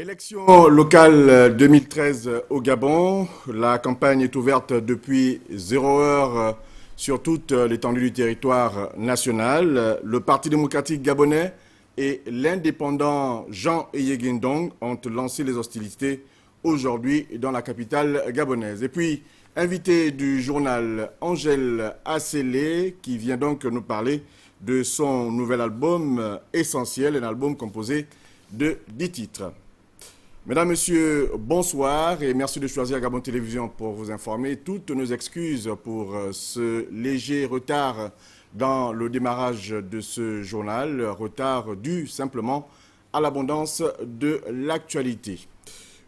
Élection locale 2013 au Gabon. La campagne est ouverte depuis 0 heure sur toute l'étendue du territoire national. Le Parti démocratique gabonais et l'indépendant Jean Eyegindong ont lancé les hostilités aujourd'hui dans la capitale gabonaise. Et puis, invité du journal, Angèle Assélé, qui vient donc nous parler de son nouvel album Essentiel, un album composé de 10 titres. Mesdames, Messieurs, bonsoir et merci de choisir Gabon Télévision pour vous informer. Toutes nos excuses pour ce léger retard dans le démarrage de ce journal, retard dû simplement à l'abondance de l'actualité.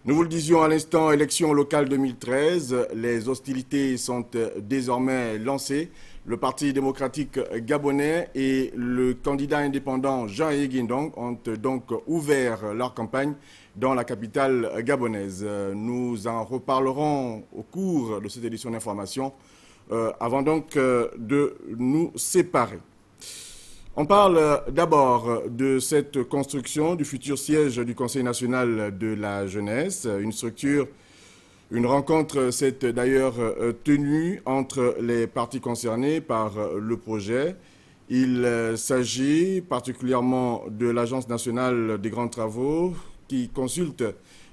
Nous vous le disions à l'instant, élection locale 2013, les hostilités sont désormais lancées. Le Parti démocratique gabonais et le candidat indépendant Jean Eyegindong ont donc ouvert leur campagne dans la capitale gabonaise. Nous en reparlerons au cours de cette édition d'information, avant donc de nous séparer. On parle d'abord de cette construction du futur siège du Conseil national de la jeunesse, une structure. Une rencontre s'est d'ailleurs tenue entre les parties concernées par le projet. Il s'agit particulièrement de l'Agence nationale des grands travaux qui consulte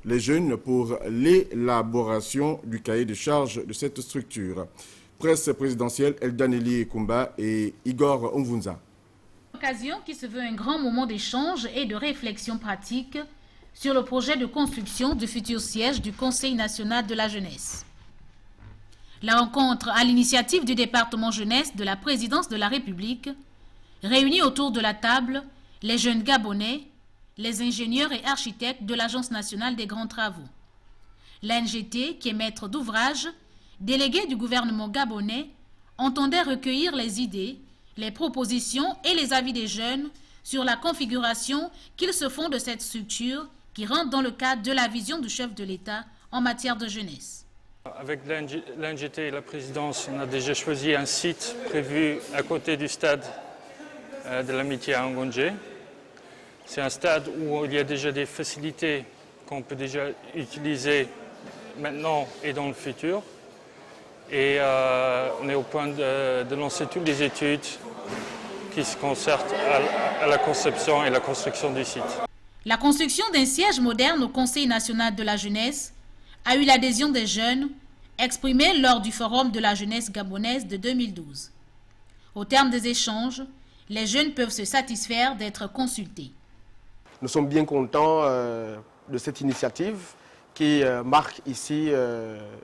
les jeunes pour l'élaboration du cahier de charges de cette structure. Presse présidentielle, Eldaneli Kumba et Igor Omvunza. Occasion qui se veut un grand moment d'échange et de réflexion pratique sur le projet de construction du futur siège du Conseil national de la jeunesse. La rencontre à l'initiative du département jeunesse de la présidence de la République réunit autour de la table les jeunes Gabonais, les ingénieurs et architectes de l'Agence nationale des grands travaux. L'ANGT, qui est maître d'ouvrage, délégué du gouvernement gabonais, entendait recueillir les idées, les propositions et les avis des jeunes sur la configuration qu'ils se font de cette structure qui rentre dans le cadre de la vision du chef de l'État en matière de jeunesse. Avec l'ANGT et la présidence, on a déjà choisi un site prévu à côté du stade de l'amitié à Ngondje. C'est un stade où il y a déjà des facilités qu'on peut déjà utiliser maintenant et dans le futur. Et on est au point de lancer toutes les études qui se concernent à la conception et la construction du site. La construction d'un siège moderne au Conseil national de la jeunesse a eu l'adhésion des jeunes exprimée lors du Forum de la jeunesse gabonaise de 2012. Au terme des échanges, les jeunes peuvent se satisfaire d'être consultés. Nous sommes bien contents de cette initiative qui marque ici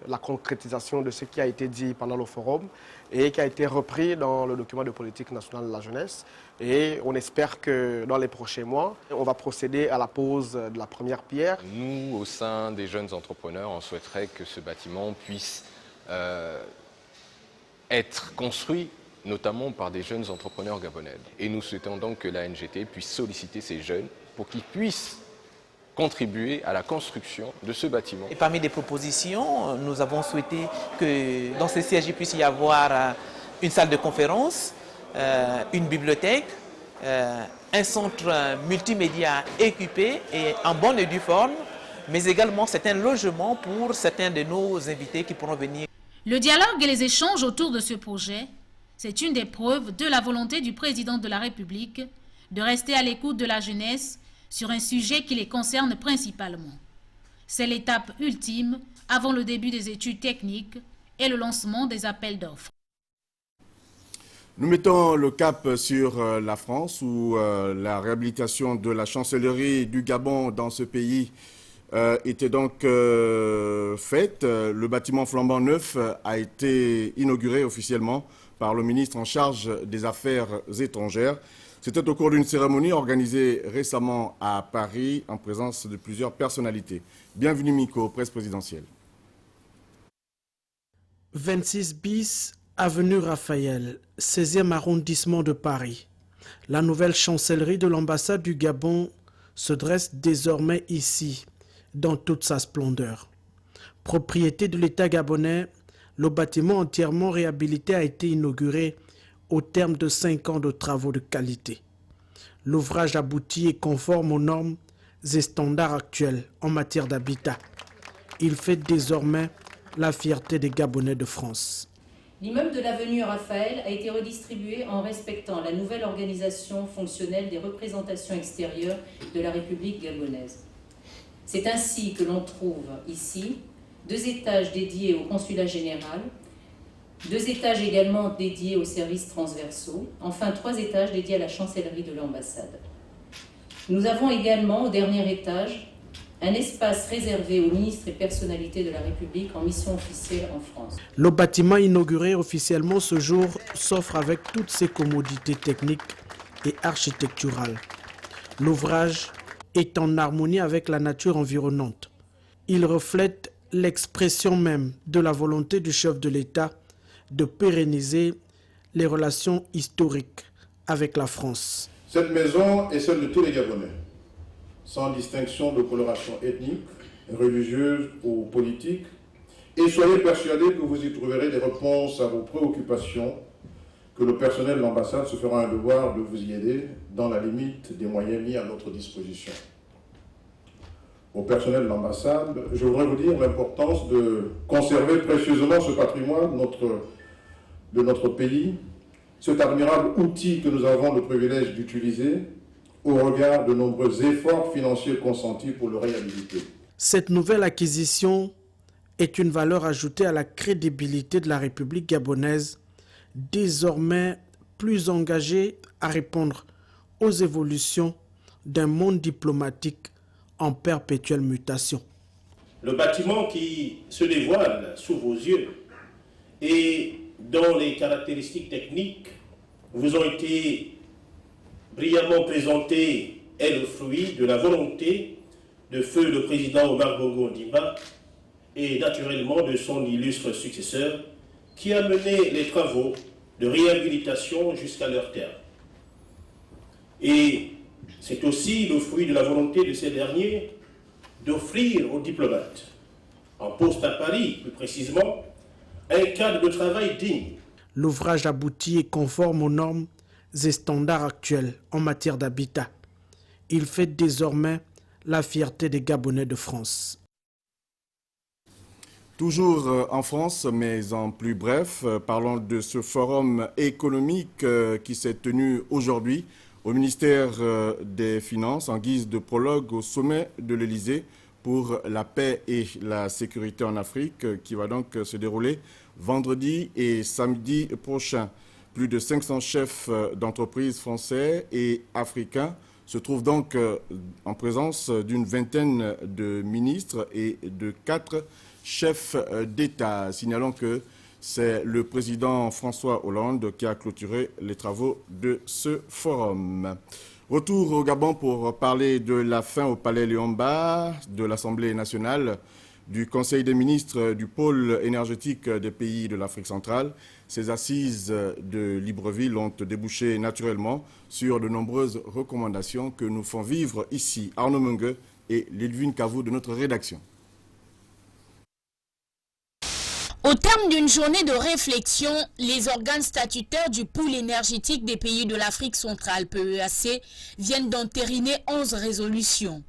la concrétisation de ce qui a été dit pendant le forum et qui a été repris dans le document de politique nationale de la jeunesse. Et on espère que dans les prochains mois, on va procéder à la pose de la première pierre. Nous, au sein des jeunes entrepreneurs, on souhaiterait que ce bâtiment puisse être construit notamment par des jeunes entrepreneurs gabonais. Et nous souhaitons donc que la NGT puisse solliciter ces jeunes pour qu'ils puissent contribuer à la construction de ce bâtiment. Et parmi les propositions, nous avons souhaité que dans ce siège, il puisse y avoir une salle de conférence, une bibliothèque, un centre multimédia équipé et en bonne et due forme, mais également certains logements pour certains de nos invités qui pourront venir. Le dialogue et les échanges autour de ce projet, c'est une des preuves de la volonté du président de la République de rester à l'écoute de la jeunesse sur un sujet qui les concerne principalement. C'est l'étape ultime avant le début des études techniques et le lancement des appels d'offres. Nous mettons le cap sur la France où la réhabilitation de la chancellerie du Gabon dans ce pays était donc faite. Le bâtiment flambant neuf a été inauguré officiellement par le ministre en charge des Affaires étrangères. C'était au cours d'une cérémonie organisée récemment à Paris en présence de plusieurs personnalités. Bienvenue Miko, presse présidentielle. 26 bis, avenue Raphaël, 16e arrondissement de Paris. La nouvelle chancellerie de l'ambassade du Gabon se dresse désormais ici, dans toute sa splendeur. Propriété de l'État gabonais, le bâtiment entièrement réhabilité a été inauguré au terme de 5 ans de travaux de qualité. L'ouvrage abouti et conforme aux normes et standards actuels en matière d'habitat. Il fait désormais la fierté des Gabonais de France. L'immeuble de l'avenue Raphaël a été redistribué en respectant la nouvelle organisation fonctionnelle des représentations extérieures de la République gabonaise. C'est ainsi que l'on trouve ici 2 étages dédiés au consulat général, 2 étages également dédiés aux services transversaux, enfin 3 étages dédiés à la chancellerie de l'ambassade. Nous avons également au dernier étage un espace réservé aux ministres et personnalités de la République en mission officielle en France. Le bâtiment inauguré officiellement ce jour s'offre avec toutes ses commodités techniques et architecturales. L'ouvrage est en harmonie avec la nature environnante. Il reflète l'expression même de la volonté du chef de l'État de pérenniser les relations historiques avec la France. Cette maison est celle de tous les Gabonais, sans distinction de coloration ethnique, religieuse ou politique, et soyez persuadés que vous y trouverez des réponses à vos préoccupations, que le personnel de l'ambassade se fera un devoir de vous y aider dans la limite des moyens mis à notre disposition. Au personnel de l'ambassade, je voudrais vous dire l'importance de conserver précieusement ce patrimoine de notre pays, cet admirable outil que nous avons le privilège d'utiliser au regard de nombreux efforts financiers consentis pour le réhabiliter. Cette nouvelle acquisition est une valeur ajoutée à la crédibilité de la République gabonaise, désormais plus engagée à répondre aux évolutions d'un monde diplomatique en perpétuelle mutation. Le bâtiment qui se dévoile sous vos yeux et dont les caractéristiques techniques vous ont été brillamment présentées est le fruit de la volonté de feu le président Omar Bongo Ondimba et naturellement de son illustre successeur qui a mené les travaux de réhabilitation jusqu'à leur terme. Et c'est aussi le fruit de la volonté de ces derniers d'offrir aux diplomates, en poste à Paris plus précisément, un cadre de travail digne. L'ouvrage aboutit et conforme aux normes et standards actuels en matière d'habitat. Il fait désormais la fierté des Gabonais de France. Toujours en France, mais en plus bref, parlons de ce forum économique qui s'est tenu aujourd'hui au ministère des Finances en guise de prologue au sommet de l'Élysée pour la paix et la sécurité en Afrique qui va donc se dérouler vendredi et samedi prochain. Plus de 500 chefs d'entreprises français et africains se trouvent donc en présence d'une vingtaine de ministres et de 4 chefs d'État. Signalons que c'est le président François Hollande qui a clôturé les travaux de ce forum. Retour au Gabon pour parler de la fin au Palais Léomba, de l'Assemblée nationale, du Conseil des ministres du pôle énergétique des pays de l'Afrique centrale. Ces assises de Libreville ont débouché naturellement sur de nombreuses recommandations que nous font vivre ici Arnaud Mengue et Lidwine Kavou de notre rédaction. Au terme d'une journée de réflexion, les organes statutaires du pôle énergétique des pays de l'Afrique centrale, PEAC, viennent d'entériner 11 résolutions.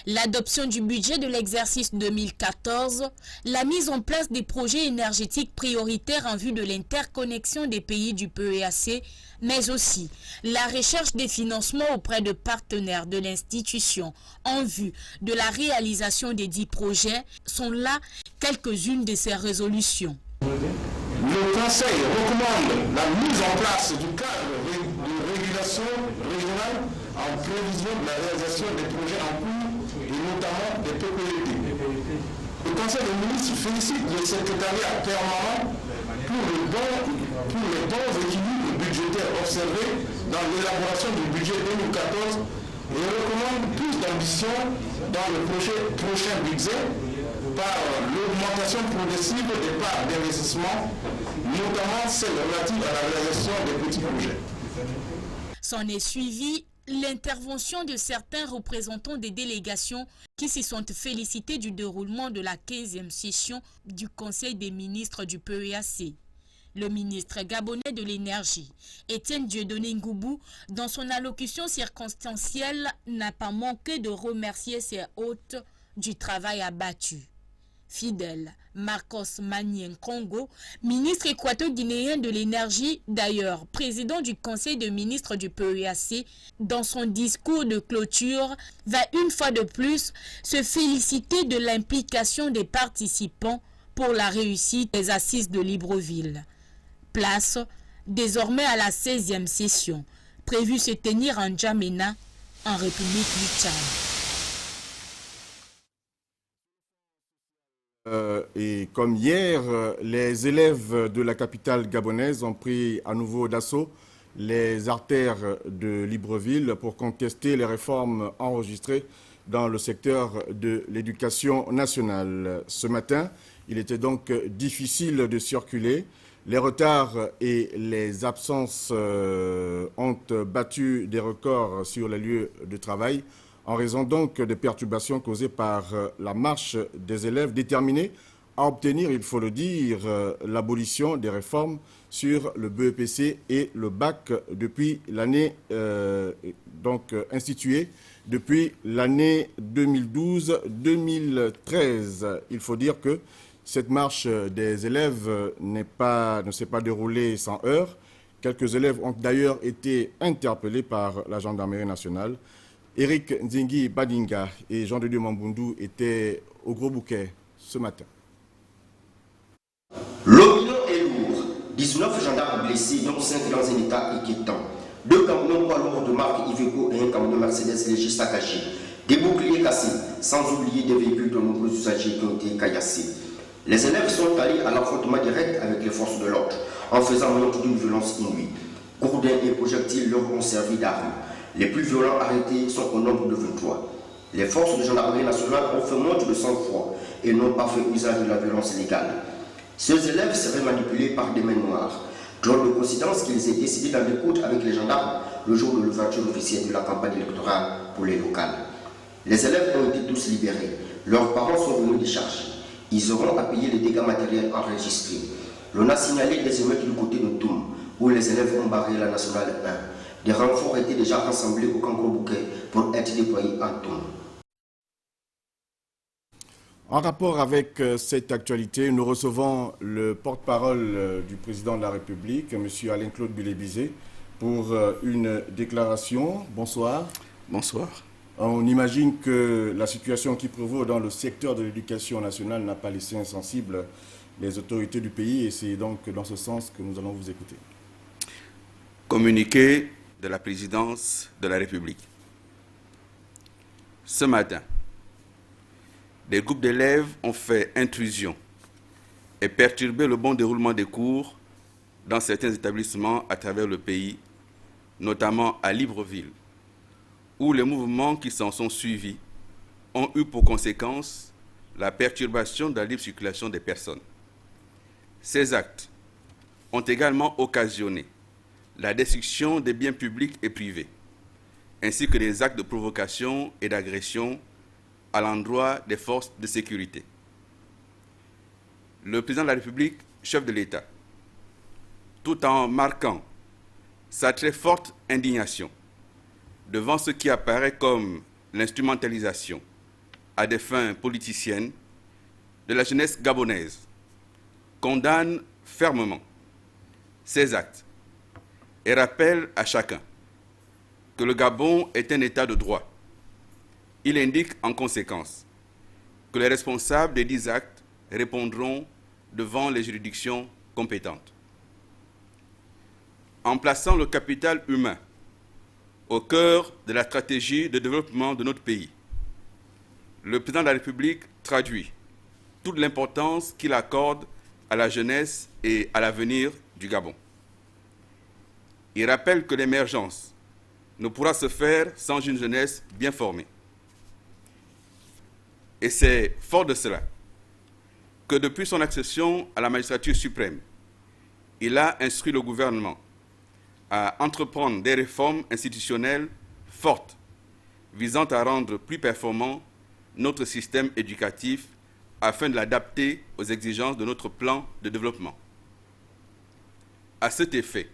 L'adoption du budget de l'exercice 2014, la mise en place des projets énergétiques prioritaires en vue de l'interconnexion des pays du PEAC, mais aussi la recherche des financements auprès de partenaires de l'institution en vue de la réalisation des 10 projets sont là quelques-unes de ces résolutions. Le Conseil recommande la mise en place du cadre de régulation régionale en prévision de la réalisation des projets en cours et notamment des PPP. Le Conseil des ministres félicite le secrétariat permanent pour les bons équilibres budgétaires observés dans l'élaboration du budget 2014 et recommande plus d'ambition dans le prochain budget par l'augmentation progressive des parts d'investissement, notamment celle relative à la réalisation des petits projets. S'en est suivi l'intervention de certains représentants des délégations qui se sont félicités du déroulement de la 15e session du Conseil des ministres du PEAC. Le ministre gabonais de l'énergie, Étienne Dieudonné Ngoubou, dans son allocution circonstancielle, n'a pas manqué de remercier ses hôtes du travail abattu. Fidèle Marcos Manien Congo, ministre équato-guinéen de l'énergie, d'ailleurs président du conseil de ministres du PEAC, dans son discours de clôture, va une fois de plus se féliciter de l'implication des participants pour la réussite des assises de Libreville. Place désormais à la 16e session, prévue se tenir en N'Djamena, en République du Tchad. Et comme hier, les élèves de la capitale gabonaise ont pris à nouveau d'assaut les artères de Libreville pour contester les réformes enregistrées dans le secteur de l'éducation nationale. Ce matin, il était donc difficile de circuler. Les retards et les absences ont battu des records sur les lieux de travail en raison donc des perturbations causées par la marche des élèves déterminés à obtenir, il faut le dire, l'abolition des réformes sur le BEPC et le bac depuis l'année instituée depuis l'année 2012-2013. Il faut dire que cette marche des élèves ne s'est pas déroulée sans heurts. Quelques élèves ont d'ailleurs été interpellés par la gendarmerie nationale. Eric Nzingi Badinga et Jean de Dieu Mambundu étaient au Gros Bouquet ce matin. Le bilan est lourd. 19 gendarmes blessés, dont 5 dans un état inquiétant. 2 camions poids lourds de marque Iveco et un camion Mercedes léger saccagé. Des boucliers cassés, sans oublier des véhicules de nombreux usagers qui ont été caillassés. Les élèves sont allés à l'affrontement direct avec les forces de l'ordre, en faisant montre d'une violence inouïe. Gourdins et projectiles leur ont servi d'armes. Les plus violents arrêtés sont au nombre de 23. Les forces de gendarmerie nationale ont fait montre de sang-froid et n'ont pas fait usage de la violence légale. Ces élèves seraient manipulés par des mains noires. Drôle de coïncidence qu'ils aient décidé d'en découdre avec les gendarmes le jour de l'ouverture officielle de la campagne électorale pour les locales. Les élèves ont été tous libérés. Leurs parents sont venus décharger. Ils auront à payer les dégâts matériels enregistrés. L'on a signalé des émeutes du côté de Toum, où les élèves ont barré la nationale 1. Des renforts étaient déjà rassemblés au camp Gros Bouquet pour être déployés en Toum. En rapport avec cette actualité, nous recevons le porte-parole du président de la République, M. Alain-Claude Bulé-Bizet, pour une déclaration. Bonsoir. Bonsoir. On imagine que la situation qui prévaut dans le secteur de l'éducation nationale n'a pas laissé insensibles les autorités du pays et c'est donc dans ce sens que nous allons vous écouter. Communiqué de la présidence de la République. Ce matin, des groupes d'élèves ont fait intrusion et perturbé le bon déroulement des cours dans certains établissements à travers le pays, notamment à Libreville, où les mouvements qui s'en sont suivis ont eu pour conséquence la perturbation de la libre circulation des personnes. Ces actes ont également occasionné la destruction des biens publics et privés, ainsi que des actes de provocation et d'agression à l'endroit des forces de sécurité. Le président de la République, chef de l'État, tout en marquant sa très forte indignation devant ce qui apparaît comme l'instrumentalisation à des fins politiciennes de la jeunesse gabonaise, condamne fermement ces actes et rappelle à chacun que le Gabon est un État de droit. Il indique en conséquence que les responsables des 10 actes répondront devant les juridictions compétentes. En plaçant le capital humain au cœur de la stratégie de développement de notre pays, le président de la République traduit toute l'importance qu'il accorde à la jeunesse et à l'avenir du Gabon. Il rappelle que l'émergence ne pourra se faire sans une jeunesse bien formée. Et c'est fort de cela que depuis son accession à la magistrature suprême, il a instruit le gouvernement à entreprendre des réformes institutionnelles fortes visant à rendre plus performant notre système éducatif afin de l'adapter aux exigences de notre plan de développement. à cet effet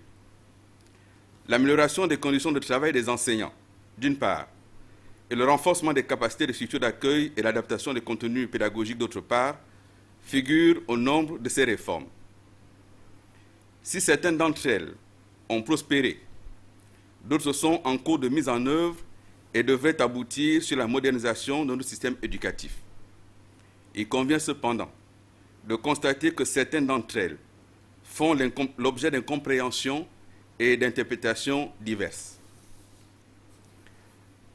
l'amélioration des conditions de travail des enseignants, d'une part, et le renforcement des capacités des structures d'accueil et l'adaptation des contenus pédagogiques, d'autre part, figurent au nombre de ces réformes. Si certaines d'entre elles ont prospéré, d'autres sont en cours de mise en œuvre et devraient aboutir sur la modernisation de notre système éducatif. Il convient cependant de constater que certaines d'entre elles font l'objet d'incompréhensions et d'interprétations diverses.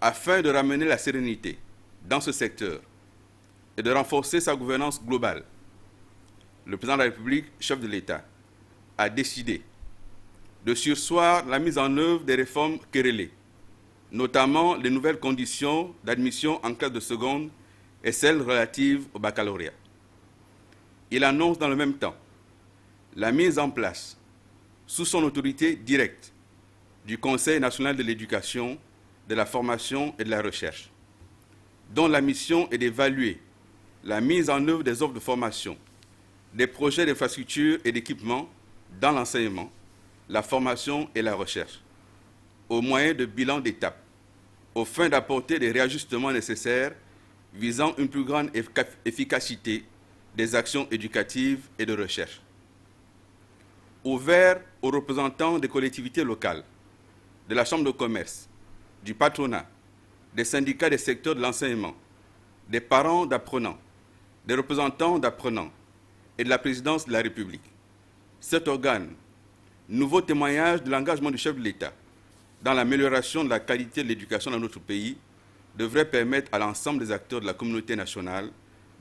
Afin de ramener la sérénité dans ce secteur et de renforcer sa gouvernance globale, le président de la République, chef de l'État, a décidé de surseoir la mise en œuvre des réformes querellées, notamment les nouvelles conditions d'admission en classe de seconde et celles relatives au baccalauréat. Il annonce dans le même temps la mise en place, sous son autorité directe, du Conseil national de l'éducation, de la formation et de la recherche, dont la mission est d'évaluer la mise en œuvre des offres de formation, des projets d'infrastructure et d'équipement dans l'enseignement, la formation et la recherche, au moyen de bilans d'étape, aux fins d'apporter des réajustements nécessaires visant une plus grande efficacité des actions éducatives et de recherche. Ouvert aux représentants des collectivités locales, de la Chambre de commerce, du patronat, des syndicats des secteurs de l'enseignement, des parents d'apprenants, des représentants d'apprenants et de la présidence de la République. Cet organe, nouveau témoignage de l'engagement du chef de l'État dans l'amélioration de la qualité de l'éducation dans notre pays, devrait permettre à l'ensemble des acteurs de la communauté nationale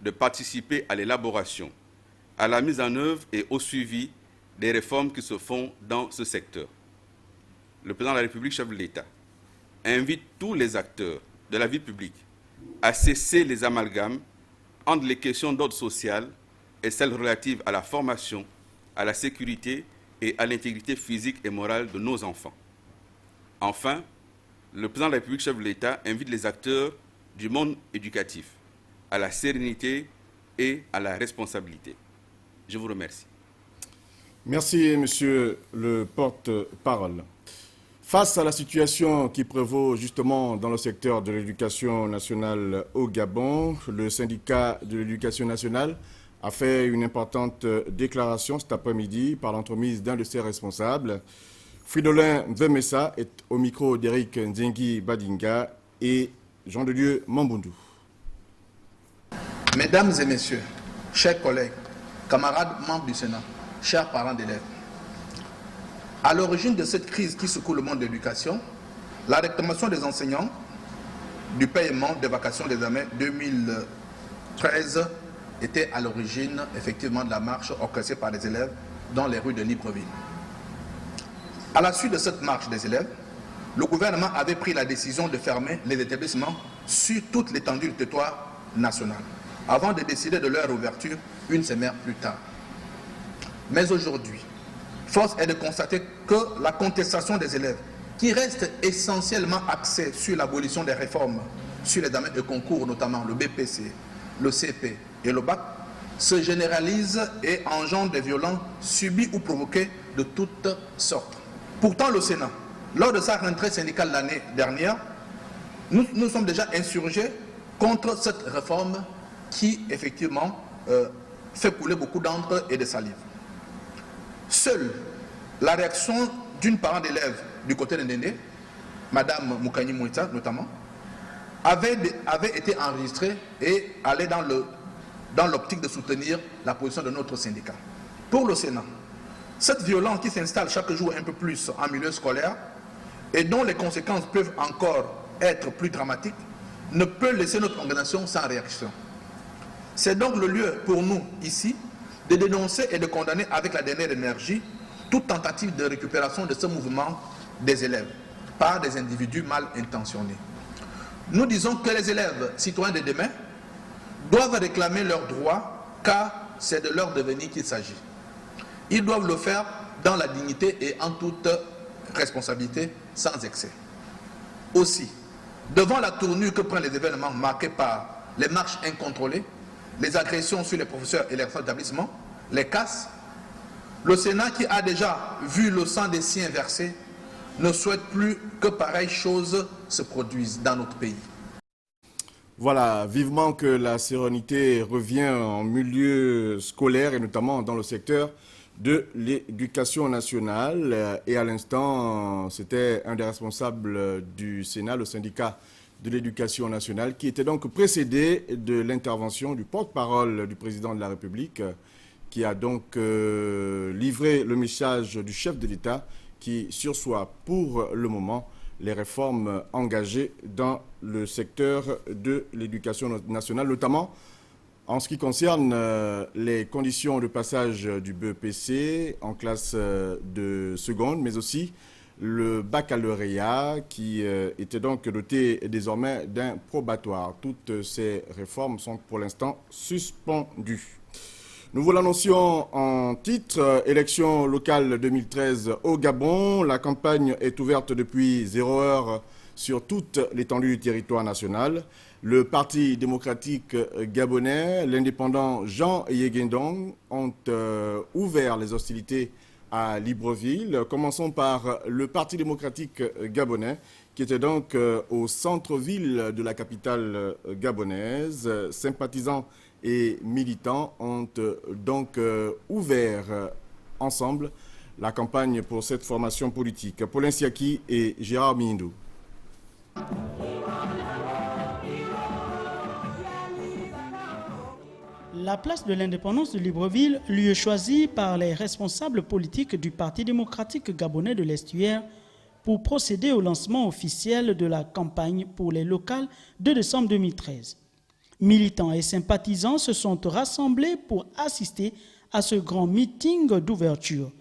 de participer à l'élaboration, à la mise en œuvre et au suivi des réformes qui se font dans ce secteur. Le président de la République, chef de l'État, invite tous les acteurs de la vie publique à cesser les amalgames entre les questions d'ordre social et celles relatives à la formation, à la sécurité et à l'intégrité physique et morale de nos enfants. Enfin, le président de la République, chef de l'État, invite les acteurs du monde éducatif à la sérénité et à la responsabilité. Je vous remercie. Merci, monsieur le porte-parole. Face à la situation qui prévaut justement dans le secteur de l'éducation nationale au Gabon, le syndicat de l'éducation nationale a fait une importante déclaration cet après-midi par l'entremise d'un de ses responsables. Fridolin Vemessa est au micro d'Éric Nzengi Badinga et Jean de Dieu Mambundu. Mesdames et messieurs, chers collègues, camarades membres du Sénat, chers parents d'élèves, à l'origine de cette crise qui secoue le monde de l'éducation, la réclamation des enseignants du paiement des vacations des années 2013 était à l'origine effectivement de la marche orchestrée par les élèves dans les rues de Libreville. À la suite de cette marche des élèves, le gouvernement avait pris la décision de fermer les établissements sur toute l'étendue du territoire national, avant de décider de leur ouverture une semaine plus tard. Mais aujourd'hui, force est de constater que la contestation des élèves, qui reste essentiellement axée sur l'abolition des réformes sur les examens de concours, notamment le BPC, le CP et le BAC, se généralise et engendre des violences subis ou provoqués de toutes sortes. Pourtant, le Sénat, lors de sa rentrée syndicale l'année dernière, nous sommes déjà insurgés contre cette réforme qui, effectivement, fait couler beaucoup d'encre et de salive. Seule la réaction d'une parent d'élève du côté de Ndendé, Madame Moukani Mouita notamment, avait été enregistrée et allait dans l'optique de soutenir la position de notre syndicat. Pour le Sénat, cette violence qui s'installe chaque jour un peu plus en milieu scolaire et dont les conséquences peuvent encore être plus dramatiques, ne peut laisser notre organisation sans réaction. C'est donc le lieu pour nous, ici, de dénoncer et de condamner avec la dernière énergie toute tentative de récupération de ce mouvement des élèves par des individus mal intentionnés. Nous disons que les élèves citoyens de demain doivent réclamer leurs droits car c'est de leur devenir qu'il s'agit. Ils doivent le faire dans la dignité et en toute responsabilité, sans excès. Aussi, devant la tournure que prennent les événements marqués par les marches incontrôlées, les agressions sur les professeurs et les responsables d'établissement, les casses, Le Sénat, qui a déjà vu le sang des siens versé, ne souhaite plus que pareilles choses se produisent dans notre pays. Voilà, vivement que la sérénité revient en milieu scolaire et notamment dans le secteur de l'éducation nationale. Et à l'instant, c'était un des responsables du Sénat, le syndicat de l'éducation nationale, qui était donc précédé de l'intervention du porte-parole du président de la République, qui a donc livré le message du chef de l'État qui sursoit pour le moment les réformes engagées dans le secteur de l'éducation nationale, notamment en ce qui concerne les conditions de passage du BEPC en classe de seconde, mais aussi le baccalauréat qui était donc doté désormais d'un probatoire. Toutes ces réformes sont pour l'instant suspendues. Nous vous l'annoncions en titre, élection locale 2013 au Gabon. La campagne est ouverte depuis 0 heure sur toute l'étendue du territoire national. Le Parti démocratique gabonais, l'indépendant Jean Yegendong ont ouvert les hostilités à Libreville. Commençons par le Parti démocratique gabonais, qui était donc au centre-ville de la capitale gabonaise. Sympathisants et militants ont donc ouvert ensemble la campagne pour cette formation politique. Paulin Siaki et Gérard Mindou. La place de l'indépendance de Libreville, lieu choisi par les responsables politiques du Parti démocratique gabonais de l'Estuaire pour procéder au lancement officiel de la campagne pour les locales de décembre 2013. Militants et sympathisants se sont rassemblés pour assister à ce grand meeting d'ouverture,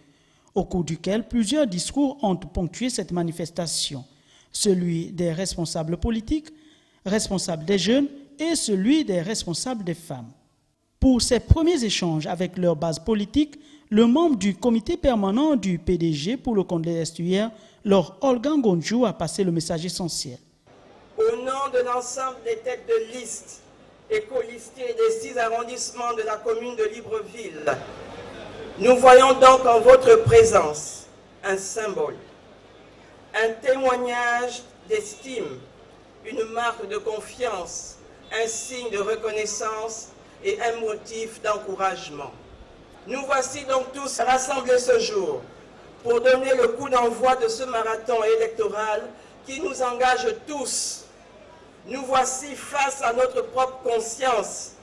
au cours duquel plusieurs discours ont ponctué cette manifestation, celui des responsables politiques, responsables des jeunes et celui des responsables des femmes. Pour ces premiers échanges avec leur base politique, le membre du comité permanent du PDG pour le compte de l'Estuaire, Lord Olga Ngonjou, a passé le message essentiel. Au nom de l'ensemble des têtes de liste et co-listés des 6 arrondissements de la commune de Libreville, nous voyons donc en votre présence un symbole, un témoignage d'estime, une marque de confiance, un signe de reconnaissance et un motif d'encouragement. Nous voici donc tous rassemblés ce jour pour donner le coup d'envoi de ce marathon électoral qui nous engage tous. Nous voici face à notre propre conscience,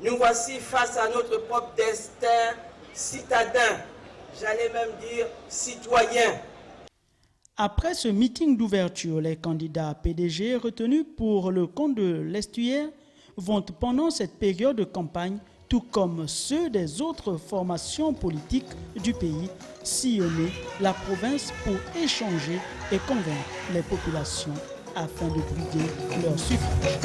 nous voici face à notre propre destin citadin, j'allais même dire citoyen. Après ce meeting d'ouverture, les candidats PDG retenus pour le compte de l'Estuaire vont pendant cette période de campagne, tout comme ceux des autres formations politiques du pays, sillonner la province pour échanger et convaincre les populations afin de briguer leur suffrage.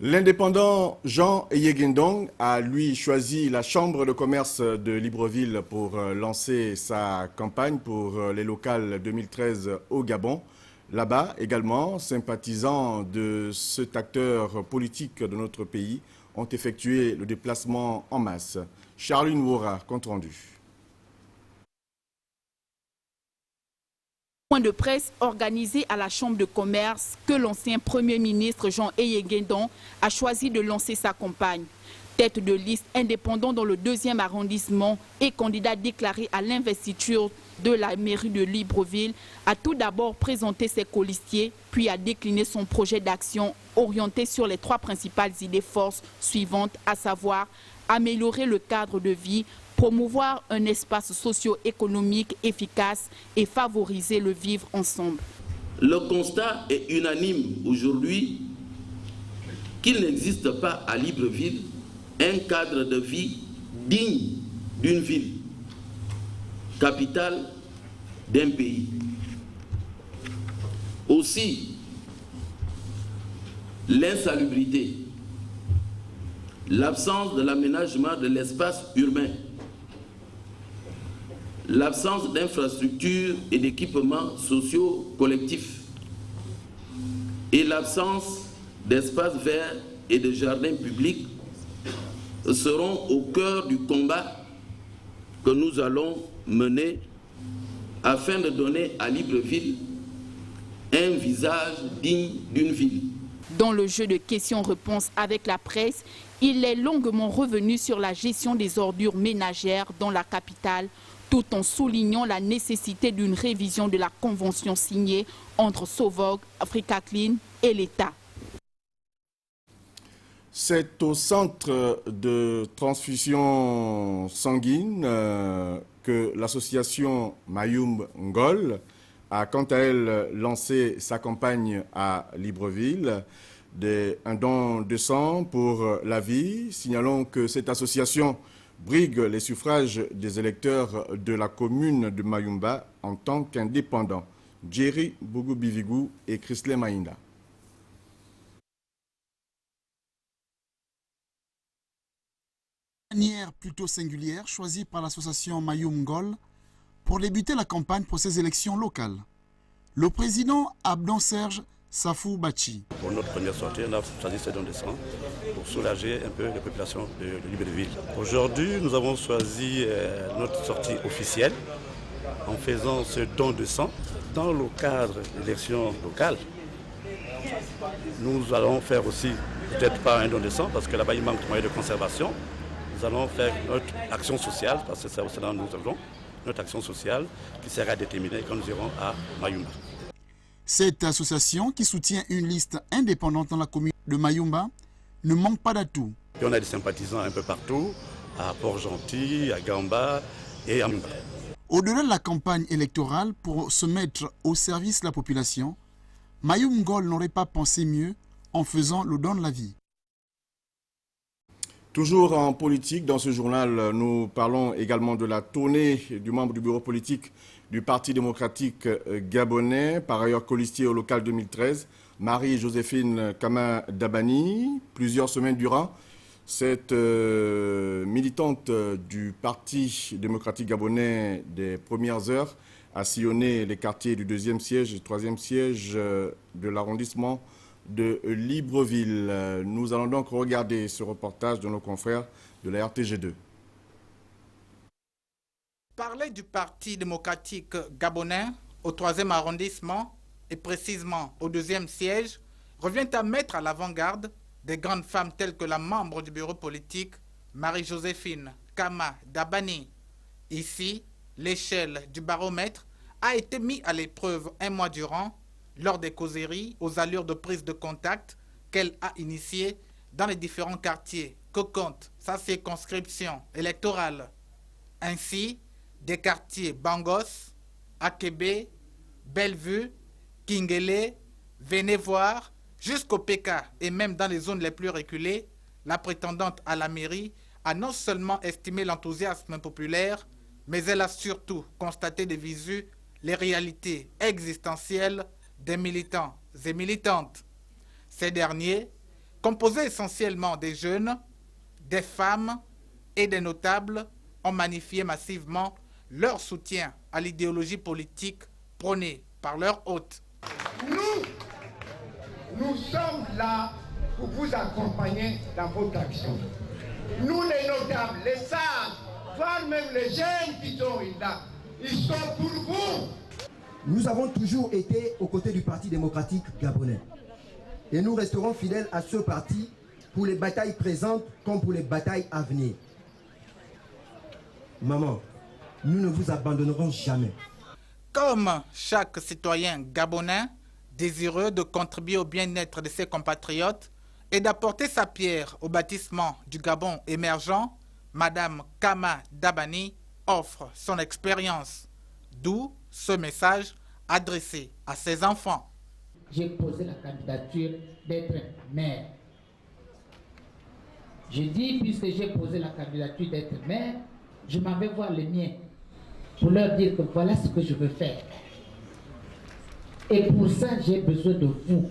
L'indépendant Jean Yegendong a lui choisi la Chambre de commerce de Libreville pour lancer sa campagne pour les locales 2013 au Gabon. Là-bas également, sympathisants de cet acteur politique de notre pays ont effectué le déplacement en masse. Charline Woura, compte rendu. Point de presse organisé à la Chambre de commerce que l'ancien Premier ministre Jean Yegendong a choisi de lancer sa campagne. Tête de liste indépendant dans le 2e arrondissement et candidat déclaré à l'investiture de la mairie de Libreville, a tout d'abord présenté ses colistiers, puis a décliné son projet d'action orienté sur les 3 principales idées forces suivantes, à savoir améliorer le cadre de vie, promouvoir un espace socio-économique efficace et favoriser le vivre ensemble. Le constat est unanime aujourd'hui qu'il n'existe pas à Libreville un cadre de vie digne d'une ville, capitale d'un pays. Aussi, l'insalubrité, l'absence de l'aménagement de l'espace urbain, l'absence d'infrastructures et d'équipements sociaux collectifs et l'absence d'espaces verts et de jardins publics seront au cœur du combat que nous allons mener afin de donner à Libreville un visage digne d'une ville. Dans le jeu de questions-réponses avec la presse, il est longuement revenu sur la gestion des ordures ménagères dans la capitale, tout en soulignant la nécessité d'une révision de la convention signée entre Sovog, Africa Clean et l'État. C'est au centre de transfusion sanguine que l'association Mayum Ngol a quant à elle lancé sa campagne à Libreville, un don de sang pour la vie. Signalons que cette association brigue les suffrages des électeurs de la commune de Mayumba en tant qu'indépendants. Jerry Bougou-Bivigou et Chrisley Maïnda. Manière plutôt singulière choisie par l'association Mayum Ngol pour débuter la campagne pour ces élections locales. Le président Abdon Serge Safou Bachi. Pour notre première sortie, on a choisi ce don de sang pour soulager un peu les populations de Libreville. Aujourd'hui, nous avons choisi notre sortie officielle en faisant ce don de sang dans le cadre d'élections locales. Nous allons faire aussi, peut-être pas un don de sang, parce que là-bas il manque de moyens de conservation. Nous allons faire notre action sociale, parce que c'est là où nous avons notre action sociale qui sera déterminée quand nous irons à Mayumba. Cette association qui soutient une liste indépendante dans la commune de Mayumba ne manque pas d'atouts. On a des sympathisants un peu partout, à Port-Gentil, à Gamba et à Mayumba. Au-delà de la campagne électorale pour se mettre au service de la population, Mayum Ngol n'aurait pas pensé mieux en faisant le don de la vie. Toujours en politique, dans ce journal, nous parlons également de la tournée du membre du bureau politique du Parti démocratique gabonais, par ailleurs colistier au local 2013, Marie-Joséphine Kama Dabani. Plusieurs semaines durant, cette militante du Parti démocratique gabonais des premières heures a sillonné les quartiers du 2e siège et 3e siège de l'arrondissement de Libreville. Nous allons donc regarder ce reportage de nos confrères de la RTG2. Parler du Parti démocratique gabonais au 3e arrondissement et précisément au 2e siège revient à mettre à l'avant-garde des grandes femmes telles que la membre du bureau politique Marie-Joséphine Kama Dabani. Ici, l'échelle du baromètre a été mise à l'épreuve un mois durant lors des causeries aux allures de prise de contact qu'elle a initiées dans les différents quartiers que compte sa circonscription électorale. Ainsi, des quartiers Bangos, Akebe, Bellevue, Kingele, Vénévoir, jusqu'au PK et même dans les zones les plus reculées, la prétendante à la mairie a non seulement estimé l'enthousiasme populaire, mais elle a surtout constaté de visu les réalités existentielles des militants et militantes. Ces derniers, composés essentiellement des jeunes, des femmes et des notables, ont magnifié massivement leur soutien à l'idéologie politique prônée par leur hôte. Nous sommes là pour vous accompagner dans votre action. Nous, les notables, les sages, voire même les jeunes qui sont là, ils sont pour vous. Nous avons toujours été aux côtés du Parti démocratique gabonais. Et nous resterons fidèles à ce parti pour les batailles présentes comme pour les batailles à venir. Maman, nous ne vous abandonnerons jamais. Comme chaque citoyen gabonais, désireux de contribuer au bien-être de ses compatriotes et d'apporter sa pierre au bâtissement du Gabon émergent, Madame Kama Dabani offre son expérience. D'où ce message adressé à ses enfants. J'ai posé la candidature d'être maire. Je dis, puisque j'ai posé la candidature d'être maire, je m'en vais voir les miens pour leur dire que voilà ce que je veux faire. Et pour ça, j'ai besoin de vous.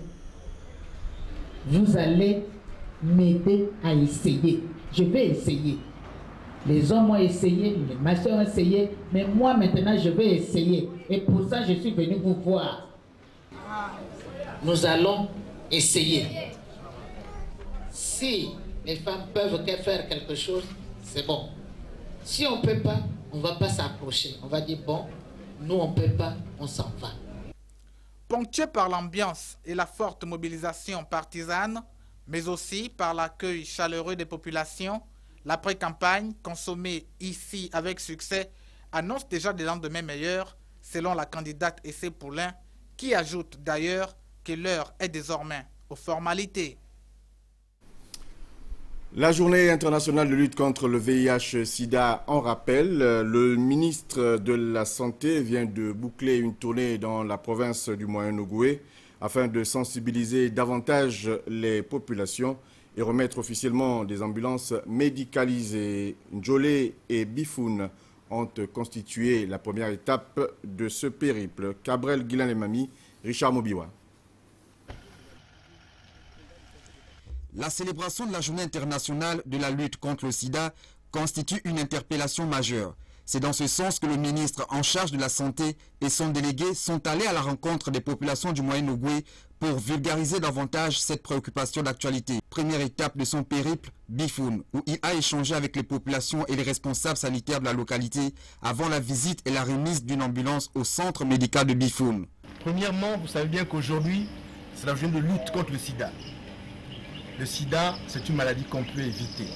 Vous allez m'aider à essayer. Je vais essayer. Les hommes ont essayé, les machins ont essayé, mais moi maintenant je vais essayer. Et pour ça, je suis venu vous voir. Nous allons essayer. Si les femmes peuvent faire quelque chose, c'est bon. Si on ne peut pas, on ne va pas s'approcher. On va dire, bon, nous on ne peut pas, on s'en va. Ponctué par l'ambiance et la forte mobilisation partisane, mais aussi par l'accueil chaleureux des populations, l'après-campagne, consommée ici avec succès, annonce déjà des lendemains meilleurs, selon la candidate Essé Poulain, qui ajoute d'ailleurs que l'heure est désormais aux formalités. La journée internationale de lutte contre le VIH-Sida en rappelle. Le ministre de la Santé vient de boucler une tournée dans la province du Moyen-Ogooué afin de sensibiliser davantage les populations et remettre officiellement des ambulances médicalisées. Njolé et Bifoun ont constitué la première étape de ce périple. Cabrel Guilain-Lemami, Richard Mobiwa. La célébration de la journée internationale de la lutte contre le sida constitue une interpellation majeure. C'est dans ce sens que le ministre en charge de la santé et son délégué sont allés à la rencontre des populations du Moyen-Ogooué pour vulgariser davantage cette préoccupation d'actualité. Première étape de son périple, Bifoun, où il a échangé avec les populations et les responsables sanitaires de la localité avant la visite et la remise d'une ambulance au centre médical de Bifoun. Premièrement, vous savez bien qu'aujourd'hui, c'est la journée de lutte contre le sida. Le sida, c'est une maladie qu'on peut éviter,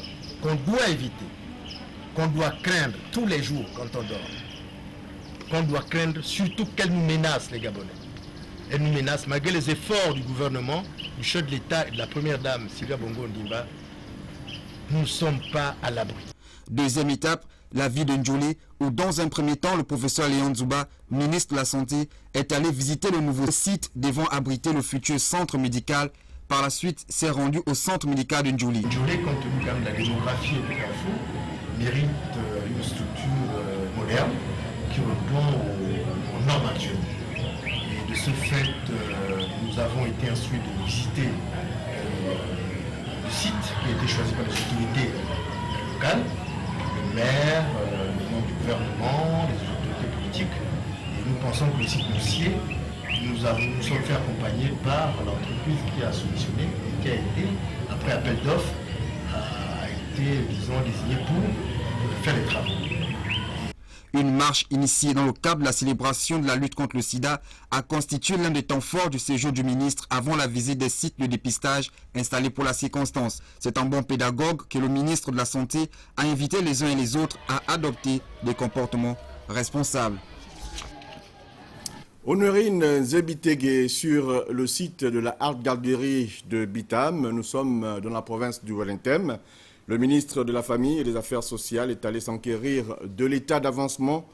qu'on doit éviter, qu'on doit craindre tous les jours quand on dort. Qu'on doit craindre surtout qu'elle nous menace, les Gabonais. Elle nous menace malgré les efforts du gouvernement, du chef de l'État et de la première dame, Sylvia Bongo Ondimba. Nous ne sommes pas à l'abri. Deuxième étape, la vie de Njolé, où dans un premier temps, le professeur Léon Zouba, ministre de la Santé, est allé visiter le nouveau site devant abriter le futur centre médical. Par la suite, s'est rendu au centre médical de Njolé. Njolé, compte tenu de la démographie et du Carrefour, mérite une structure moderne qui répond aux normes actuelles. Et de ce fait, nous avons été instruits de visiter le site qui a été choisi par les autorités locales, le maire, les membres du gouvernement, les autorités politiques. Et nous pensons que le site nous sied. Nous sommes fait accompagner par l'entreprise qui a soumissionné et qui a été, après appel d'offres, a été, disons, désignée pour faire les travaux. Une marche initiée dans le cadre de la célébration de la lutte contre le sida a constitué l'un des temps forts du séjour du ministre avant la visite des sites de dépistage installés pour la circonstance. C'est un bon pédagogue que le ministre de la Santé a invité les uns et les autres à adopter des comportements responsables. Honorine Zebitege sur le site de la Art Gallery de Bitam. Nous sommes dans la province du Wellington. Le ministre de la Famille et des Affaires sociales est allé s'enquérir de l'état d'avancement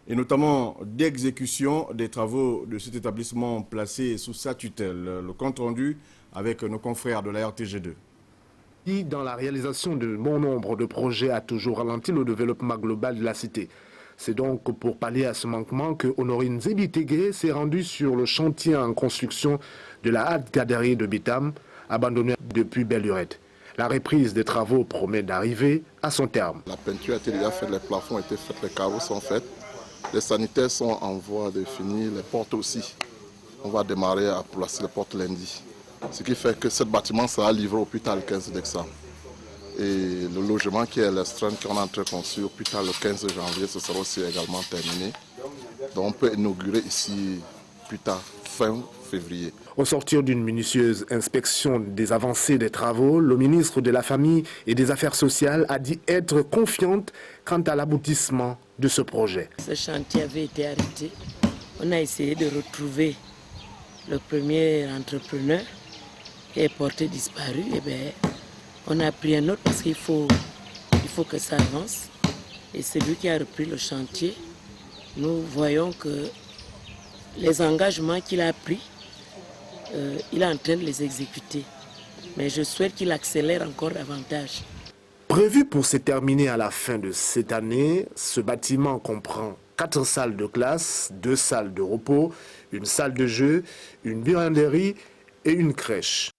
et notamment d'exécution des travaux de cet établissement placé sous sa tutelle. Le compte rendu avec nos confrères de la RTG2. Dans la réalisation de bon nombre de projets a toujours ralenti le développement global de la cité. C'est donc pour pallier à ce manquement que Honorine Zebitege s'est rendue sur le chantier en construction de la Art Gallery de Bitam, abandonnée depuis belle lurette. La reprise des travaux promet d'arriver à son terme. La peinture a été déjà faite, les plafonds ont été faits, les carreaux sont faits. Les sanitaires sont en voie de finir, les portes aussi. On va démarrer à placer les portes lundi. Ce qui fait que ce bâtiment sera livré au plus tard le 15 décembre. Et le logement qui est l'Estran qu'on est en train de construire au plus tard le 15 janvier, ce sera aussi également terminé. Donc on peut inaugurer ici plus tard, fin février. Au sortir d'une minutieuse inspection des avancées des travaux, le ministre de la Famille et des Affaires sociales a dit être confiante quant à l'aboutissement de ce projet. Ce chantier avait été arrêté. On a essayé de retrouver le premier entrepreneur qui est porté disparu. Et bien, on a pris un autre parce qu'il faut que ça avance. Et c'est lui qui a repris le chantier. Nous voyons que les engagements qu'il a pris, il est en train de les exécuter. Mais je souhaite qu'il accélère encore davantage. Prévu pour se terminer à la fin de cette année, ce bâtiment comprend 4 salles de classe, 2 salles de repos, une salle de jeu, une buanderie et une crèche.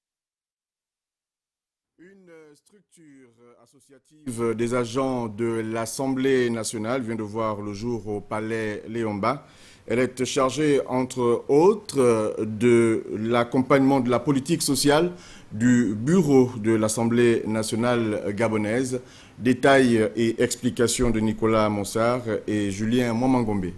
Associative des agents de l'Assemblée nationale vient de voir le jour au Palais Léomba. Elle est chargée, entre autres, de l'accompagnement de la politique sociale du bureau de l'Assemblée nationale gabonaise. Détails et explications de Nicolas Monsard et Julien Mwamangombe.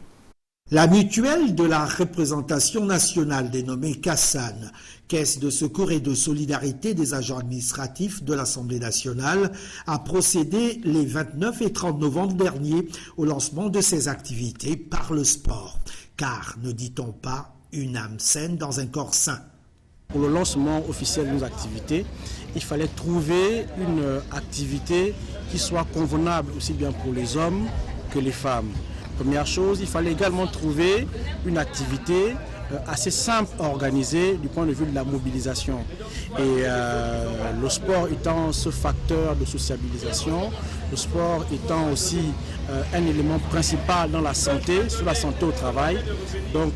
La mutuelle de la représentation nationale dénommée CASSAN, Caisse de secours et de solidarité des agents administratifs de l'Assemblée nationale, a procédé les 29 et 30 novembre dernier au lancement de ses activités par le sport. Car, ne dit-on pas, une âme saine dans un corps sain. Pour le lancement officiel de nos activités, il fallait trouver une activité qui soit convenable aussi bien pour les hommes que les femmes. Première chose, il fallait également trouver une activité assez simple à organiser du point de vue de la mobilisation. Et le sport étant ce facteur de sociabilisation, le sport étant aussi un élément principal dans la santé, sur la santé au travail. Donc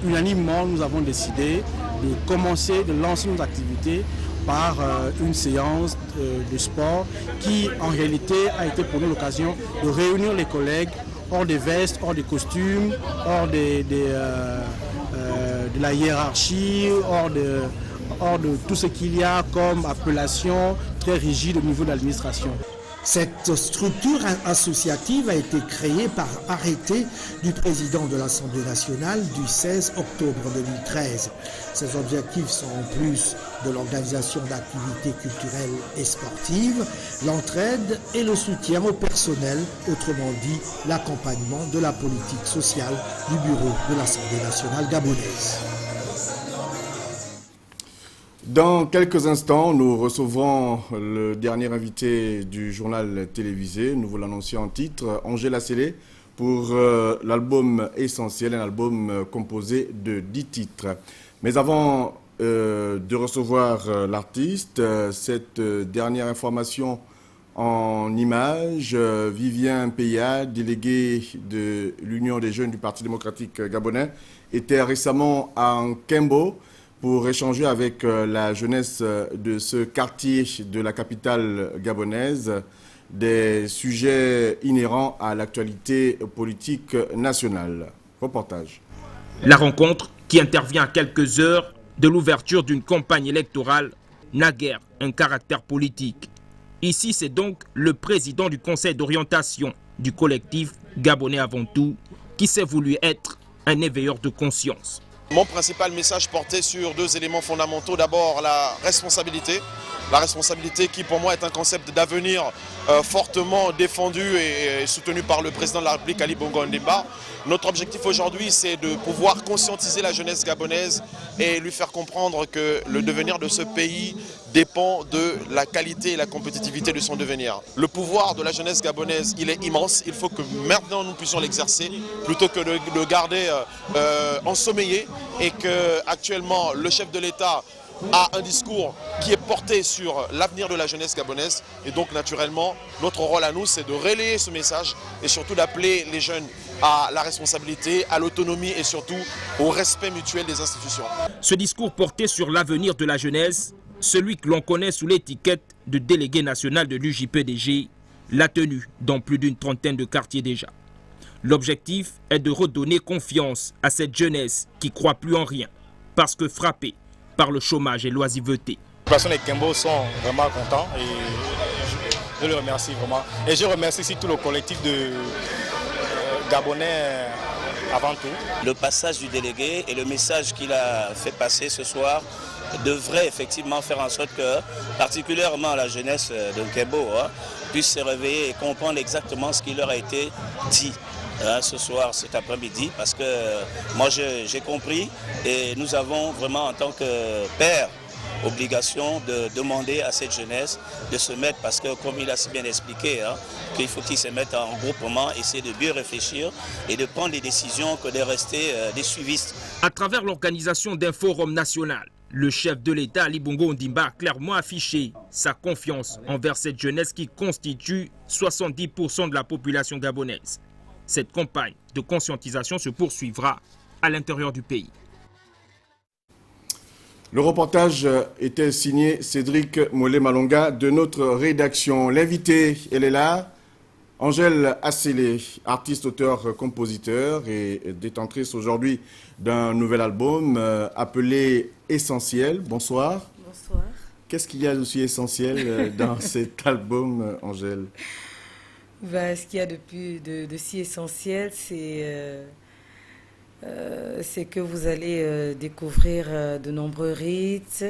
unanimement, nous avons décidé de lancer nos activités par une séance de sport qui en réalité a été pour nous l'occasion de réunir les collègues hors des vestes, hors des costumes, hors de la hiérarchie, hors de tout ce qu'il y a comme appellation très rigide au niveau de l'administration. Cette structure associative a été créée par arrêté du président de l'Assemblée nationale du 16 octobre 2013. Ses objectifs sont en plus de l'organisation d'activités culturelles et sportives, l'entraide et le soutien au personnel, autrement dit l'accompagnement de la politique sociale du bureau de l'Assemblée nationale gabonaise. Dans quelques instants, nous recevrons le dernier invité du journal télévisé. Nous vous l'annoncions en titre, Angela Sélé, pour l'album Essentiel, un album composé de 10 titres. Mais avant de recevoir l'artiste, cette dernière information en images, Vivien Peya, délégué de l'Union des jeunes du Parti démocratique gabonais, était récemment à Nkembo pour échanger avec la jeunesse de ce quartier de la capitale gabonaise des sujets inhérents à l'actualité politique nationale. Reportage. La rencontre, qui intervient à quelques heures de l'ouverture d'une campagne électorale, n'a guère un caractère politique. Ici, c'est donc le président du conseil d'orientation du collectif Gabonais avant tout qui s'est voulu être un éveilleur de conscience. Mon principal message portait sur deux éléments fondamentaux. D'abord, la responsabilité. La responsabilité qui pour moi est un concept d'avenir fortement défendu et soutenu par le président de la République, Ali Bongo Ondimba. Notre objectif aujourd'hui, c'est de pouvoir conscientiser la jeunesse gabonaise et lui faire comprendre que le devenir de ce pays dépend de la qualité et la compétitivité de son devenir. Le pouvoir de la jeunesse gabonaise, il est immense. Il faut que maintenant nous puissions l'exercer plutôt que de le garder ensommeillé, et que actuellement le chef de l'État a un discours qui est porté sur l'avenir de la jeunesse gabonaise. Et donc naturellement, notre rôle à nous, c'est de relayer ce message et surtout d'appeler les jeunes à la responsabilité, à l'autonomie et surtout au respect mutuel des institutions. Ce discours porté sur l'avenir de la jeunesse, celui que l'on connaît sous l'étiquette de délégué national de l'UJPDG, l'a tenu dans plus d'une trentaine de quartiers déjà. L'objectif est de redonner confiance à cette jeunesse qui ne croit plus en rien, parce que frappée par le chômage et l'oisiveté. Les personnes de Nkembo sont vraiment contents et je les remercie vraiment. Et je remercie aussi tout le collectif de Gabonais avant tout. Le passage du délégué et le message qu'il a fait passer ce soir devrait effectivement faire en sorte que, particulièrement la jeunesse de Nkembo, puisse se réveiller et comprendre exactement ce qui leur a été dit ce soir, cet après-midi, parce que moi j'ai compris et nous avons vraiment en tant que père obligation de demander à cette jeunesse de se mettre, parce que comme il a si bien expliqué, qu'il faut qu'ils se mettent en groupement, essayer de bien réfléchir et de prendre des décisions que de rester des suivistes. À travers l'organisation d'un forum national, le chef de l'État, Ali Bongo Ondimba, a clairement affiché sa confiance envers cette jeunesse qui constitue 70% de la population gabonaise. Cette campagne de conscientisation se poursuivra à l'intérieur du pays. Le reportage était signé Cédric Mollet-Malonga de notre rédaction. L'invité, elle est là, Angèle Asselé, artiste, auteur, compositeur et détentrice aujourd'hui d'un nouvel album appelé Essentiel. Bonsoir. Bonsoir. qu'est-ce qu'il y a d'aussi essentiel dans cet album, Angèle? Ce qu'il y a de si essentiel, c'est que vous allez découvrir de nombreux rythmes,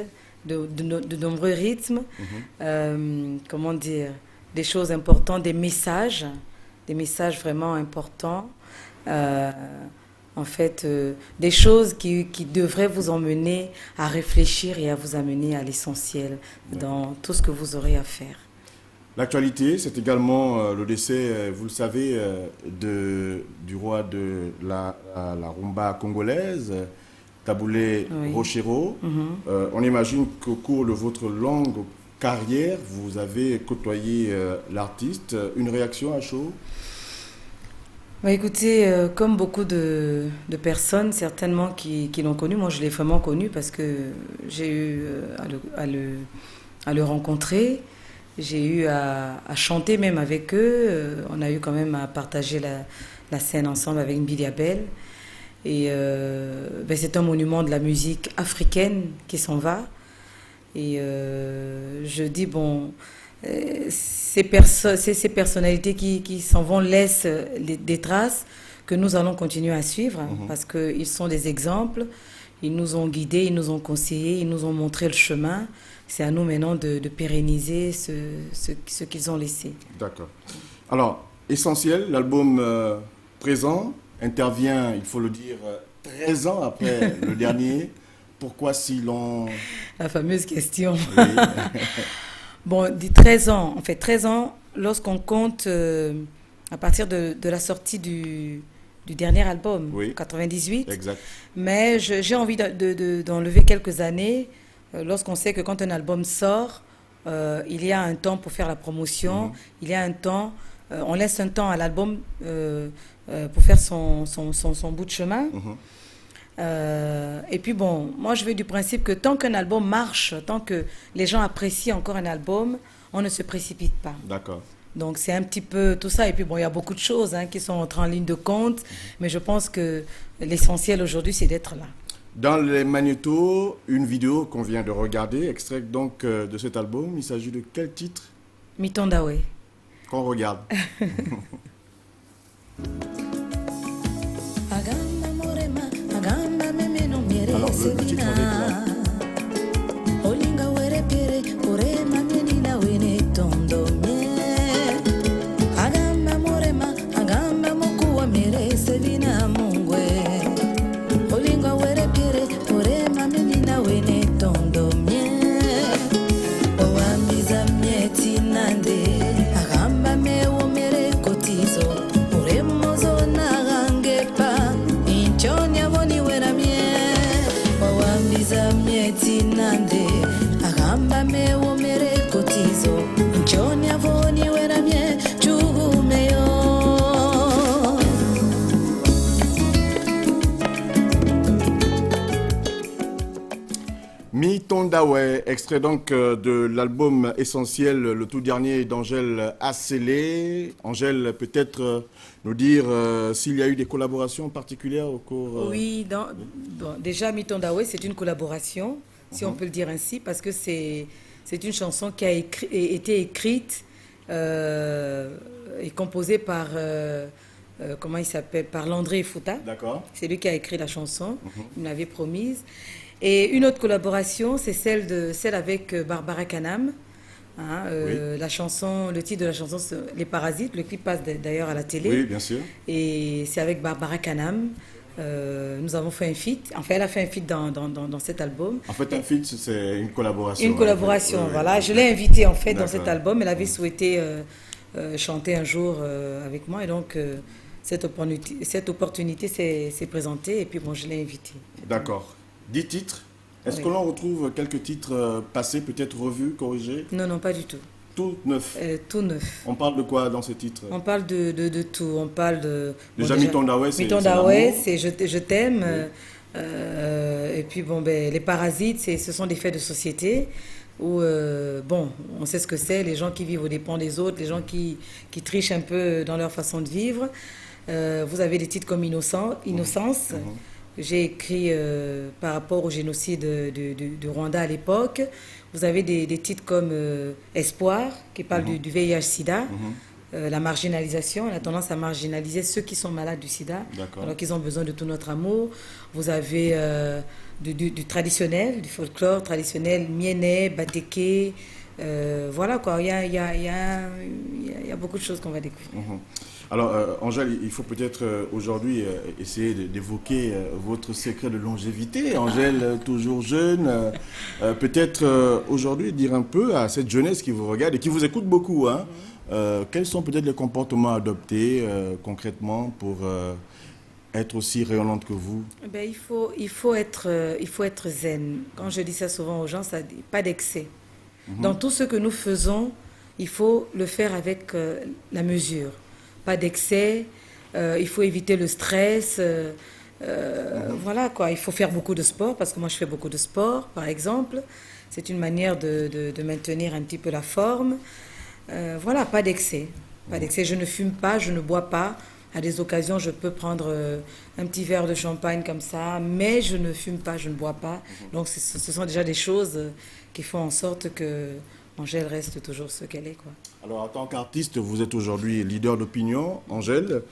comment dire, des choses importantes, des messages vraiment importants. En fait, des choses qui devraient vous emmener à réfléchir et à vous amener à l'essentiel dans tout ce que vous aurez à faire. L'actualité, c'est également le décès, vous le savez, du roi de la rumba congolaise, Taboulé Rochero. On imagine qu'au cours de votre longue carrière, vous avez côtoyé l'artiste. Une réaction à chaud? Écoutez, comme beaucoup de personnes, certainement qui l'ont connu, moi je l'ai vraiment connu parce que j'ai eu à le rencontrer, j'ai eu à chanter même avec eux, on a eu quand même à partager la scène ensemble avec Mbili Abel. Et c'est un monument de la musique africaine qui s'en va. Et je dis, ces personnalités qui s'en vont laissent des traces que nous allons continuer à suivre parce qu'ils sont des exemples, ils nous ont guidés, ils nous ont conseillés, ils nous ont montré le chemin. C'est à nous maintenant de pérenniser ce qu'ils ont laissé. D'accord. Alors, Essentiel, l'album présent intervient, il faut le dire, 13 ans après le dernier. Pourquoi si long? La fameuse question. Oui. Dit 13 ans. En fait, 13 ans, lorsqu'on compte à partir de la sortie du dernier album, 98. Exact. Mais j'ai envie d'enlever quelques années lorsqu'on sait que quand un album sort, il y a un temps pour faire la promotion, il y a un temps, on laisse un temps à l'album pour faire son bout de chemin. Et puis moi je vais du principe que tant qu'un album marche, tant que les gens apprécient encore un album, on ne se précipite pas. D'accord. Donc c'est un petit peu tout ça. Et puis il y a beaucoup de choses qui sont entrées en ligne de compte, mais je pense que l'essentiel aujourd'hui c'est d'être là. Dans les magnétos, une vidéo qu'on vient de regarder, extrait donc de cet album, il s'agit de quel titre? Mitondawe. Qu'on regarde. Alors, le titre avec là. Mitondawe, extrait donc de l'album Essentiel, le tout dernier d'Angèle Asselé. Angèle, peut-être nous dire s'il y a eu des collaborations particulières au cours... Oui, déjà Mitondawe, c'est une collaboration, si on peut le dire ainsi, parce que c'est une chanson qui a été écrite et composée par... comment il s'appelle? Par Landré Fouta. D'accord. C'est lui qui a écrit la chanson, il me l'avait promise. Et une autre collaboration, c'est celle avec Barbara Kanam. La chanson, le titre de la chanson, c'est Les Parasites. Le clip passe d'ailleurs à la télé. Oui, bien sûr. Et c'est avec Barbara Kanam. Nous avons fait un feat. Enfin, elle a fait un feat dans cet album. En fait, un feat, c'est une collaboration. Une collaboration, voilà. Je l'ai invitée, en fait, dans cet album. Elle avait souhaité chanter un jour avec moi. Et donc, cette opportunité s'est présentée. Et puis, je l'ai invitée. D'accord. 10 titres. Est-ce que l'on retrouve quelques titres passés, peut-être revus, corrigés? Non, pas du tout. Tout neuf? Tout neuf. On parle de quoi dans ces titres? On parle de tout. On parle de... Déjà, Mitondawe, c'est Mitondawe, c'est Je t'aime. Oui. Et puis, les Parasites, ce sont des faits de société où, on sait ce que c'est, les gens qui vivent aux dépens des autres, les gens qui trichent un peu dans leur façon de vivre. Vous avez des titres comme Innocence. j'ai écrit par rapport au génocide de Rwanda à l'époque. Vous avez des titres comme Espoir, qui parle du VIH-Sida. La marginalisation, on a tendance à marginaliser ceux qui sont malades du sida, alors qu'ils ont besoin de tout notre amour. Vous avez du traditionnel, du folklore traditionnel, Miene, Bateke, voilà quoi, il y a beaucoup de choses qu'on va découvrir. Alors, Angèle, il faut peut-être aujourd'hui essayer d'évoquer votre secret de longévité. Angèle, toujours jeune, peut-être aujourd'hui dire un peu à cette jeunesse qui vous regarde et qui vous écoute beaucoup, hein, quels sont peut-être les comportements adoptés concrètement pour être aussi rayonnante que vous? Ben, il faut être zen. Quand je dis ça souvent aux gens, ça dit pas d'excès. Dans tout ce que nous faisons, il faut le faire avec la mesure. Pas d'excès, il faut éviter le stress. Voilà quoi, il faut faire beaucoup de sport, parce que moi je fais beaucoup de sport, par exemple. C'est une manière de maintenir un petit peu la forme. Voilà, pas d'excès. Pas d'excès. Je ne fume pas, je ne bois pas. À des occasions, je peux prendre un petit verre de champagne comme ça, mais je ne fume pas, je ne bois pas. Donc ce sont déjà des choses qui font en sorte que Angèle reste toujours ce qu'elle est, quoi. Alors, en tant qu'artiste, vous êtes aujourd'hui leader d'opinion, Angèle.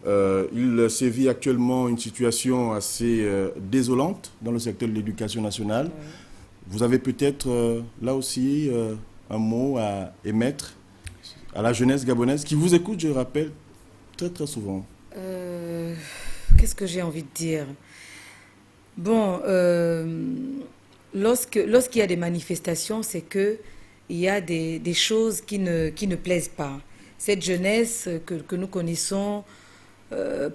Il sévit actuellement une situation assez désolante dans le secteur de l'éducation nationale. Oui. Vous avez peut-être là aussi un mot à émettre à la jeunesse gabonaise qui vous écoute, je le rappelle, très très souvent. Qu'est-ce que j'ai envie de dire? Bon, lorsqu'il y a des manifestations, c'est que il y a des choses qui ne plaisent pas. Cette jeunesse que nous connaissons,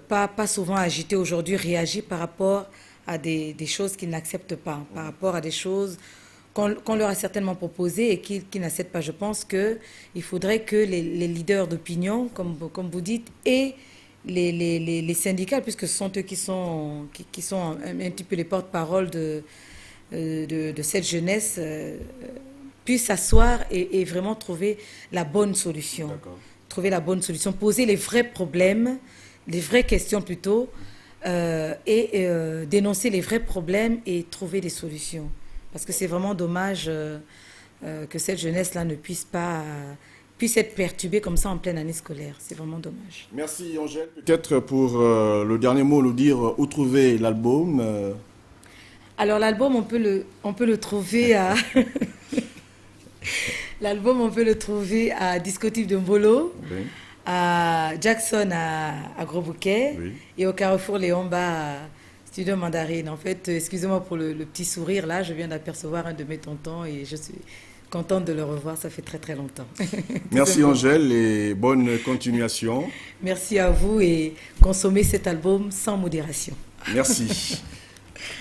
pas souvent agitée aujourd'hui, réagit par rapport à des choses qu'ils n'acceptent pas, par rapport à des choses qu'on leur a certainement proposées et qu'ils n'acceptent pas. Je pense qu'il faudrait que les leaders d'opinion, comme vous dites, et les syndicats, puisque ce sont eux qui sont un petit peu les porte-parole de cette jeunesse, puissent s'asseoir et vraiment trouver la bonne solution. Trouver la bonne solution, poser les vrais problèmes, les vraies questions plutôt, et dénoncer les vrais problèmes et trouver des solutions. Parce que c'est vraiment dommage que cette jeunesse-là ne puisse être perturbée comme ça en pleine année scolaire. C'est vraiment dommage. Merci Angèle. Peut-être pour le dernier mot, nous dire où trouver l'album. Alors l'album, on peut le trouver à... L'album, on peut le trouver à Discotype de Mbolo, oui. À Jackson à Gros Bouquet, oui. Et au Carrefour Léomba à Studio Mandarine. En fait, excusez-moi pour le petit sourire, là, je viens d'apercevoir un de mes tontons et je suis contente de le revoir, ça fait très très longtemps. Merci Angèle et bonne continuation. Merci à vous et consommez cet album sans modération. Merci.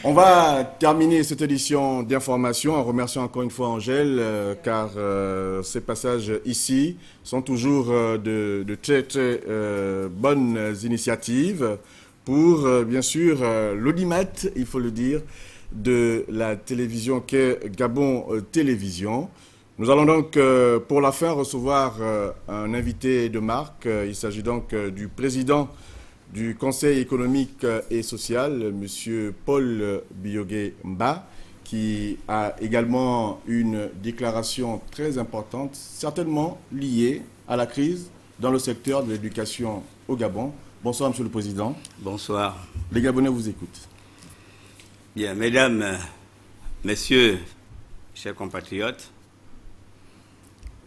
On va terminer cette édition d'information en remerciant encore une fois Angèle, car ces passages ici sont toujours de très très bonnes initiatives pour bien sûr l'audimat, il faut le dire, de la télévision qu'est Gabon Télévision. Nous allons donc pour la fin recevoir un invité de marque. Il s'agit donc du président du Conseil économique et social, M. Paul Biogé Mba, qui a également une déclaration très importante, certainement liée à la crise dans le secteur de l'éducation au Gabon. Bonsoir, M. le Président. Bonsoir. Les Gabonais vous écoutent. Bien, mesdames, messieurs, chers compatriotes,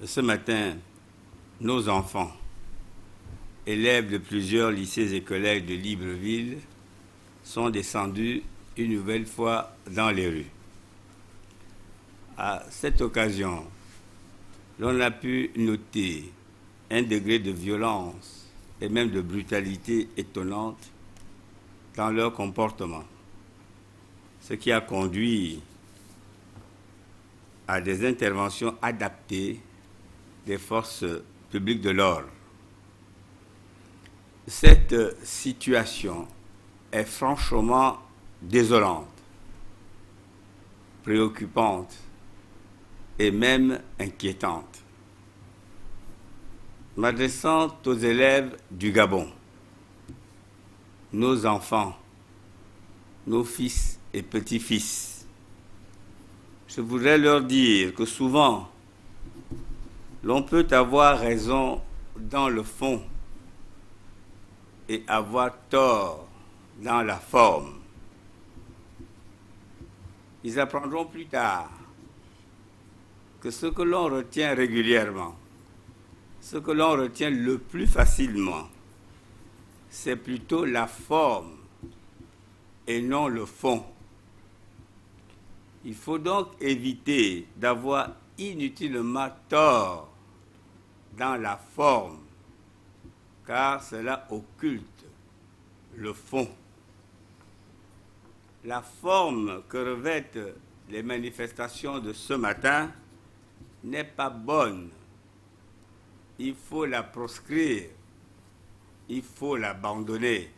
ce matin, nos enfants, élèves de plusieurs lycées et collèges de Libreville, sont descendus une nouvelle fois dans les rues. À cette occasion, l'on a pu noter un degré de violence et même de brutalité étonnante dans leur comportement, ce qui a conduit à des interventions adaptées des forces publiques de l'ordre. Cette situation est franchement désolante, préoccupante et même inquiétante. M'adressant aux élèves du Gabon, nos enfants, nos fils et petits-fils. Je voudrais leur dire que souvent, l'on peut avoir raison dans le fond et avoir tort dans la forme. Ils apprendront plus tard que ce que l'on retient régulièrement, ce que l'on retient le plus facilement, c'est plutôt la forme et non le fond. Il faut donc éviter d'avoir inutilement tort dans la forme, car cela occulte le fond. La forme que revêtent les manifestations de ce matin n'est pas bonne. Il faut la proscrire. Il faut l'abandonner.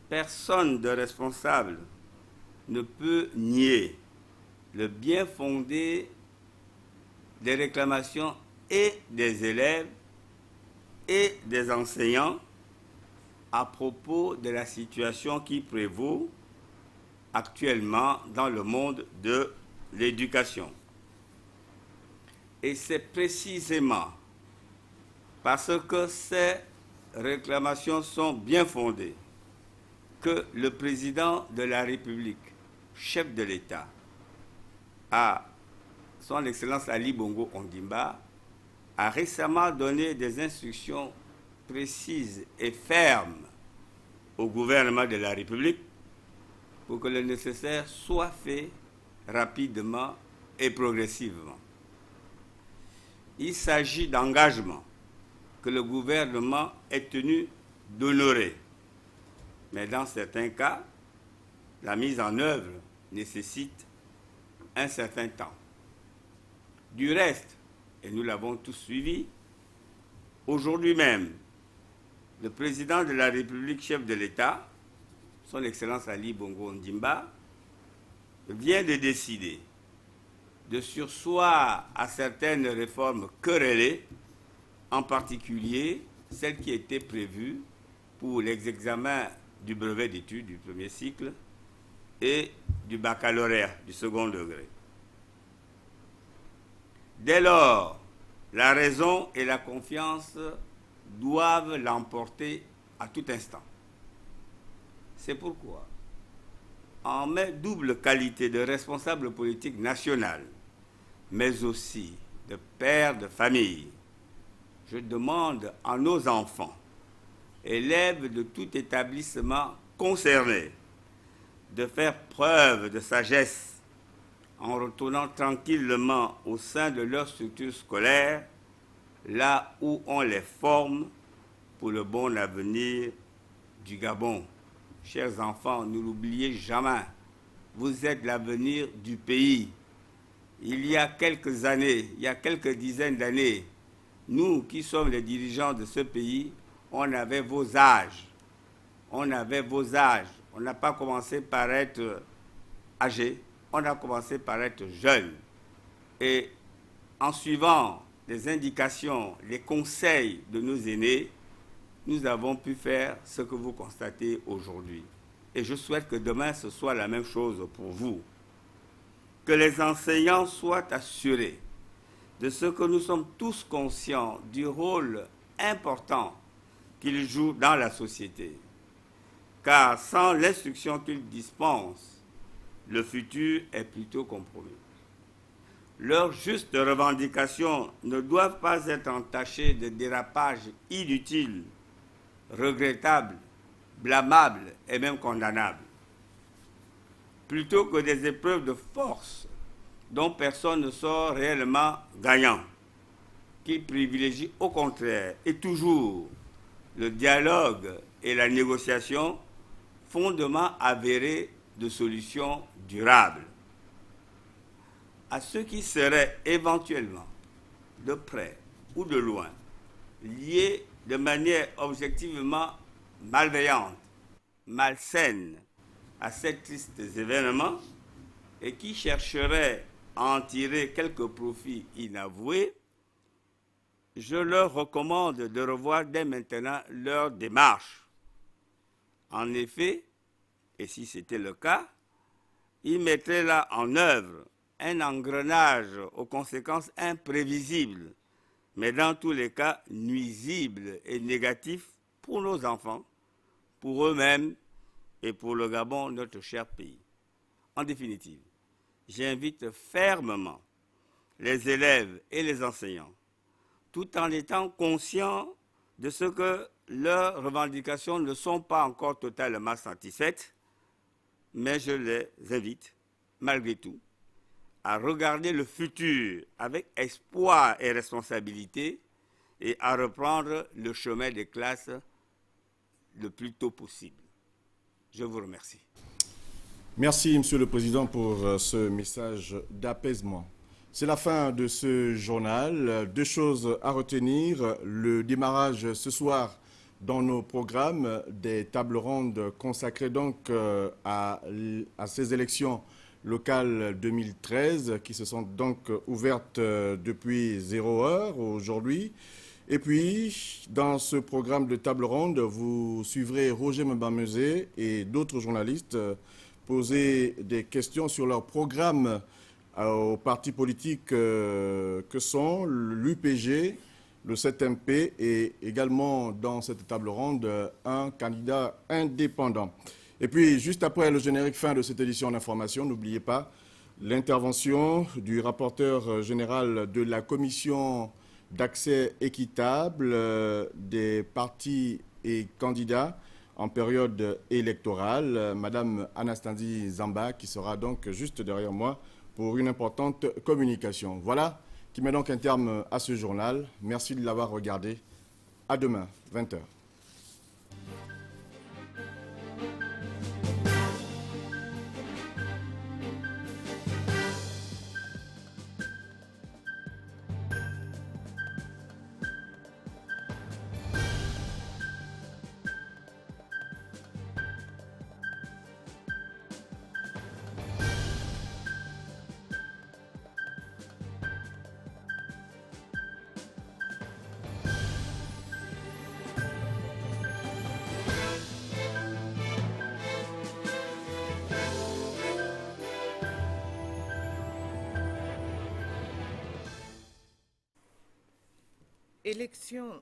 Personne de responsable ne peut nier le bien fondé des réclamations et des élèves et des enseignants à propos de la situation qui prévaut actuellement dans le monde de l'éducation. Et c'est précisément parce que ces réclamations sont bien fondées que le président de la République, chef de l'État, son Excellence Ali Bongo Ondimba, a récemment donné des instructions précises et fermes au gouvernement de la République pour que le nécessaire soit fait rapidement et progressivement. Il s'agit d'engagements que le gouvernement est tenu d'honorer. Mais dans certains cas, la mise en œuvre nécessite un certain temps. Du reste, et nous l'avons tous suivi, aujourd'hui même, le président de la République, chef de l'État, son Excellence Ali Bongo Ondimba, vient de décider de surseoir à certaines réformes querellées, en particulier celles qui étaient prévues pour l'examen du brevet d'études du premier cycle et du baccalauréat du second degré. Dès lors, la raison et la confiance doivent l'emporter à tout instant. C'est pourquoi, en ma double qualité de responsable politique national, mais aussi de père de famille, je demande à nos enfants, élèves de tout établissement concerné, de faire preuve de sagesse en retournant tranquillement au sein de leur structure scolaire, là où on les forme pour le bon avenir du Gabon. Chers enfants, ne l'oubliez jamais, vous êtes l'avenir du pays. Il y a quelques années, il y a quelques dizaines d'années, nous qui sommes les dirigeants de ce pays, on avait vos âges. On avait vos âges. On n'a pas commencé par être âgé, on a commencé par être jeune. Et en suivant les indications, les conseils de nos aînés, nous avons pu faire ce que vous constatez aujourd'hui. Et je souhaite que demain, ce soit la même chose pour vous. Que les enseignants soient assurés de ce que nous sommes tous conscients du rôle important qu'ils jouent dans la société. Car sans l'instruction qu'ils dispensent, le futur est plutôt compromis. Leurs justes revendications ne doivent pas être entachées de dérapages inutiles, regrettables, blâmables et même condamnables. Plutôt que des épreuves de force dont personne ne sort réellement gagnant, qu'ils privilégient au contraire et toujours le dialogue et la négociation, fondement avéré de solutions durables. À ceux qui seraient éventuellement, de près ou de loin, liés de manière objectivement malveillante, malsaine à ces tristes événements et qui chercheraient à en tirer quelques profits inavoués, je leur recommande de revoir dès maintenant leur démarche. En effet, et si c'était le cas, il mettrait là en œuvre un engrenage aux conséquences imprévisibles, mais dans tous les cas nuisibles et négatifs pour nos enfants, pour eux-mêmes et pour le Gabon, notre cher pays. En définitive, j'invite fermement les élèves et les enseignants, tout en étant conscients de ce que leurs revendications ne sont pas encore totalement satisfaites, mais je les invite, malgré tout, à regarder le futur avec espoir et responsabilité et à reprendre le chemin des classes le plus tôt possible. Je vous remercie. Merci, Monsieur le Président, pour ce message d'apaisement. C'est la fin de ce journal. Deux choses à retenir. Le démarrage ce soir dans nos programmes des tables rondes consacrées donc à ces élections locales 2013 qui se sont donc ouvertes depuis 0 heure aujourd'hui. Et puis, dans ce programme de table ronde, vous suivrez Roger Mbamezé et d'autres journalistes poser des questions sur leur programme aux partis politiques que sont l'UPG, le 7MP et également dans cette table ronde un candidat indépendant. Et puis, juste après le générique fin de cette édition d'information, n'oubliez pas l'intervention du rapporteur général de la commission d'accès équitable des partis et candidats en période électorale, Madame Anastasie Zamba, qui sera donc juste derrière moi pour une importante communication. Voilà qui met donc un terme à ce journal. Merci de l'avoir regardé. À demain, 20h. Élection